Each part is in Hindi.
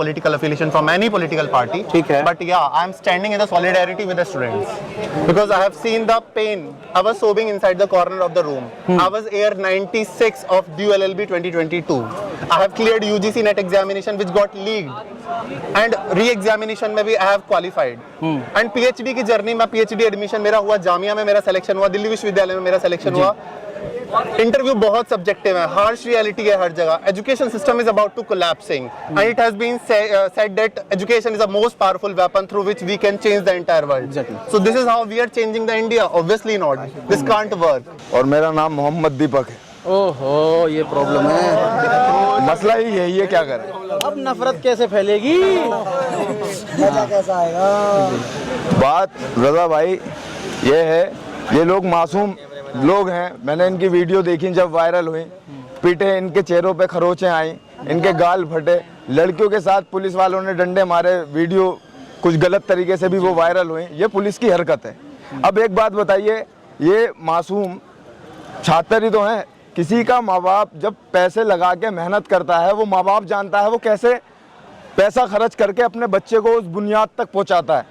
political affiliation from any political party. ठीक है. But yeah, I am standing in the solidarity with the students because I have seen the pain. I was sobbing inside the corner of the room. I was year 96 of due LLB 2022. I have cleared UGC NET examination which got leaked, and re-examination में भी I have qualified. And PhD की जर्नी में PhD एडमिशन मेरा हुआ, जामिया में मेरा सिलेक्शन हुआ, दिल्ली विश्वविद्यालय में मेरा सिलेक्शन हुआ. इंटरव्यू बहुत सब्जेक्टिव है, हार्श रियलिटी है हर जगह. Education system is about to collapsing and it has been said that education is the most powerful weapon through which we can change the entire world. So this is how we are changing the India. Obviously not, this can't work. और मेरा नाम मोहम्मद दीपक है. ओहो, ये प्रॉब्लम है. मसला ही यही है, क्या करें. अब नफरत कैसे फैलेगी? मजा कैसा आएगा? बात रजा भाई ये है, ये लोग मासूम लोग हैं. मैंने इनकी वीडियो देखी जब वायरल हुई. पीटे, इनके चेहरों पे खरोचें आई, इनके गाल फटे, लड़कियों के साथ पुलिस वालों ने डंडे मारे. वीडियो कुछ गलत तरीके से भी वो वायरल हुई. ये पुलिस की हरकत है. अब एक बात बताइए, ये मासूम छात्र ही तो हैं. किसी का माँ बाप जब पैसे लगा के मेहनत करता है, वो माँ बाप जानता है वो कैसे पैसा खर्च करके अपने बच्चे को उस बुनियाद तक पहुँचाता है.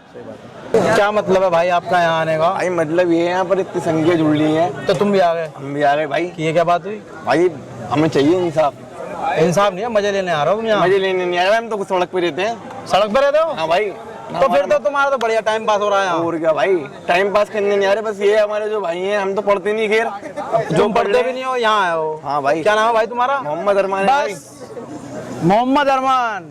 क्या मतलब है भाई आपका यहाँ आने का? भाई मतलब ये यहाँ पर इतनी संख्या जुड़ रही है तो तुम भी आ गए? हम भी आ गए भाई. ये क्या बात हुई? भाई हमें चाहिए इंसाफ. इंसाफ नहीं है, मजे लेने आ रहा हूँ यहाँ. मजे लेने नहीं आ रहा, हम तो सड़क पे रहते हैं. सड़क पे रहते हो? हाँ भाई. तो फिर तो तुम्हारा तो बढ़िया टाइम पास हो रहा है यहाँ. और क्या भाई, टाइम पास करने नहीं आ रहे. बस ये हमारे जो भाई हैं, हम तो पढ़ते नहीं. खैर जो पढ़ते भी नहीं हो, यहाँ आए हो. हाँ भाई. क्या नाम है भाई तुम्हारा? मोहम्मद अरमान है भाई. मोहम्मद अरमान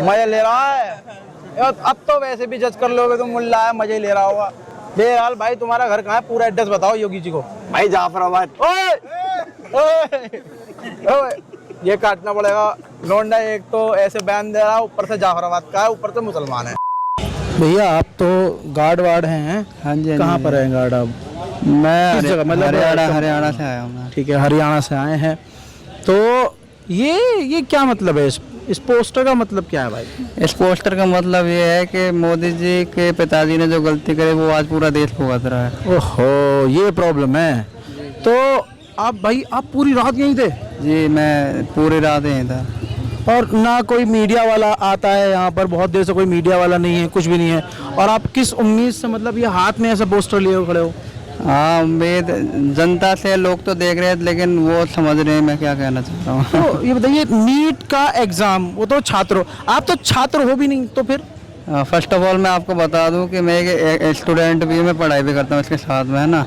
मजे ले रहा है. अब तो वैसे भी जज कर लोगे तो मुल्ला है, मजे ले रहा होगा. बहरहाल भाई, तुम्हारा घर कहाँ है? पूरा एड्रेस बताओ योगी जी को. भाई जाफराबाद. ओए, ये काटना पड़ेगा. लौंडा एक तो ऐसे बयान दे रहा है, ऊपर से जाफराबाद का है, ऊपर से मुसलमान है. भैया आप तो गार्ड वार्ड हैं? हाँ जी. कहाँ पर है गार्ड आप? मैं किस जगह? मतलब हरियाणा से आया हूँ. ठीक है, हरियाणा से आए हैं. तो ये क्या मतलब है? इस पोस्टर का मतलब क्या है भाई? इस पोस्टर का मतलब ये है कि मोदी जी के पिताजी ने जो गलती करे वो आज पूरा देश भुगत रहा है. ओहो, ये प्रॉब्लम है. तो आप भाई, आप पूरी रात यहीं थे? जी, मैं पूरी रात यहीं था. और ना कोई मीडिया वाला आता है यहाँ पर? बहुत देर से कोई मीडिया वाला नहीं है, कुछ भी नहीं है. और आप किस उम्मीद से, मतलब ये हाथ में ऐसा पोस्टर लिए खड़े हो? हाँ, उम्मीद जनता से, लोग तो देख रहे हैं लेकिन वो समझ रहे हैं मैं क्या कहना चाहता हूँ. तो ये बताइए, नीट का एग्जाम, वो तो छात्र हो, आप तो छात्र हो भी नहीं, तो फिर? फर्स्ट ऑफ ऑल मैं आपको बता दूं कि मैं एक स्टूडेंट भी, मैं पढ़ाई भी करता हूँ इसके साथ में, है ना.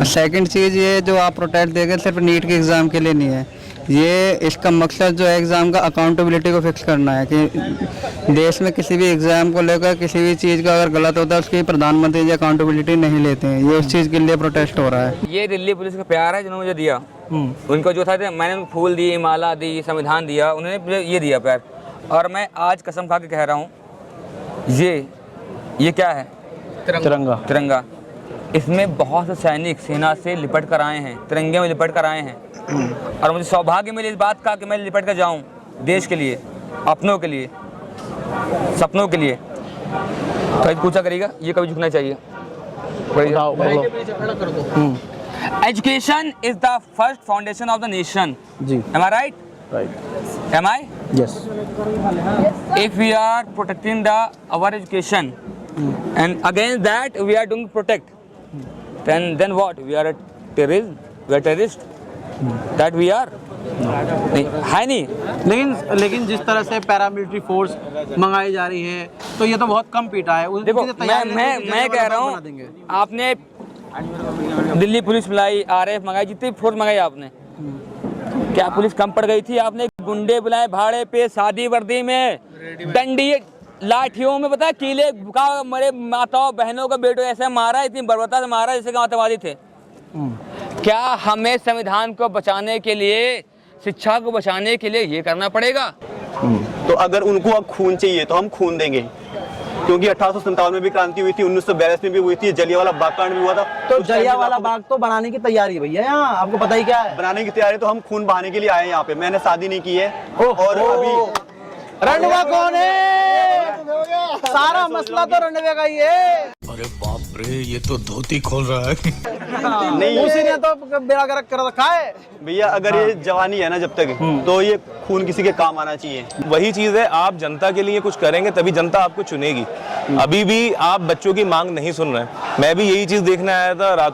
सेकंड चीज़ ये जो आप प्रोटेस्ट देंगे सिर्फ नीट के एग्ज़ाम के लिए नहीं है. ये इसका मकसद जो है एग्ज़ाम का अकाउंटेबिलिटी को फिक्स करना है कि देश में किसी भी एग्ज़ाम को लेकर किसी भी चीज़ का अगर गलत होता है उसकी प्रधानमंत्री जी अकाउंटेबिलिटी नहीं लेते हैं. ये उस चीज़ के लिए प्रोटेस्ट हो रहा है. ये दिल्ली पुलिस का प्यार है जिन्होंने मुझे दिया. उनको जो था, मैंने उनको फूल दिए, माला दी, संविधान दिया, उन्होंने मुझे ये दिया प्यार. और मैं आज कसम खा के कह रहा हूँ, ये क्या है? तिरंगा. इसमें बहुत से सैनिक सेना से लिपट कर आए हैं, तिरंगे में लिपट कर आए हैं. और मुझे सौभाग्य मिले इस बात का कि मैं लिपट कर जाऊं देश के लिए, अपनों के लिए, सपनों के लिए. तो पूछा करेगा, ये कभी झुकना चाहिए. Education is the first foundation of the nation. जी. Am I right? Am I? Yes. If we are protecting our education, and against that we are doing protect, then what? We are a terrorist. We are terrorist. That we are. नहीं है नहीं. लेकिन जिस तरह से पैरामिलिट्री फोर्स मंगाई जा रही है, तो ये तो बहुत कम पीटा है. देखो, मैं कह रहा हूँ, आपने दिल्ली पुलिस बुलाई, RAF मंगाई, जितनी फोर्स मंगाई आपने, क्या पुलिस कम पड़ गई थी? आपने गुंडे बुलाए भाड़े पे, शादी वर्दी में, डंडी लाठियों में, पता है कीले भुका मेरे माताओं बहनों का बेटों ऐसे मारा, इतनी बर्बरता से मारा जैसे आतंकवादी थे. क्या हमें संविधान को बचाने के लिए, शिक्षा को बचाने के लिए ये करना पड़ेगा? तो अगर उनको अब खून चाहिए तो हम खून देंगे, क्योंकि 1857 में भी क्रांति हुई थी, 1942 में भी हुई थी, जलियांवाला बाग कांड भी हुआ था. तो जलियांवाला बाग तो बनाने की तैयारी है भैया यहाँ, आपको पता ही क्या है? बनाने की तैयारी. तो हम खून बहाने के लिए आए हैं यहाँ पे. मैंने शादी नहीं की है. और अभी रणवा कौन है? सारा मसला तो रणवे का ही है. अरे बाप रे. रे, ये तो धोती खोल रहा है। नहीं उसी ने तो बेड़ा गर्क कर रखा है भैया। अगर ये जवानी है ना जब तक, तो ये खून किसी के काम आना चाहिए। वही चीज है, आप जनता के लिए कुछ करेंगे तभी जनता आपको चुनेगी। अभी भी आप बच्चों की मांग नहीं सुन रहे हैं। मैं भी यही चीज देखने आया था रात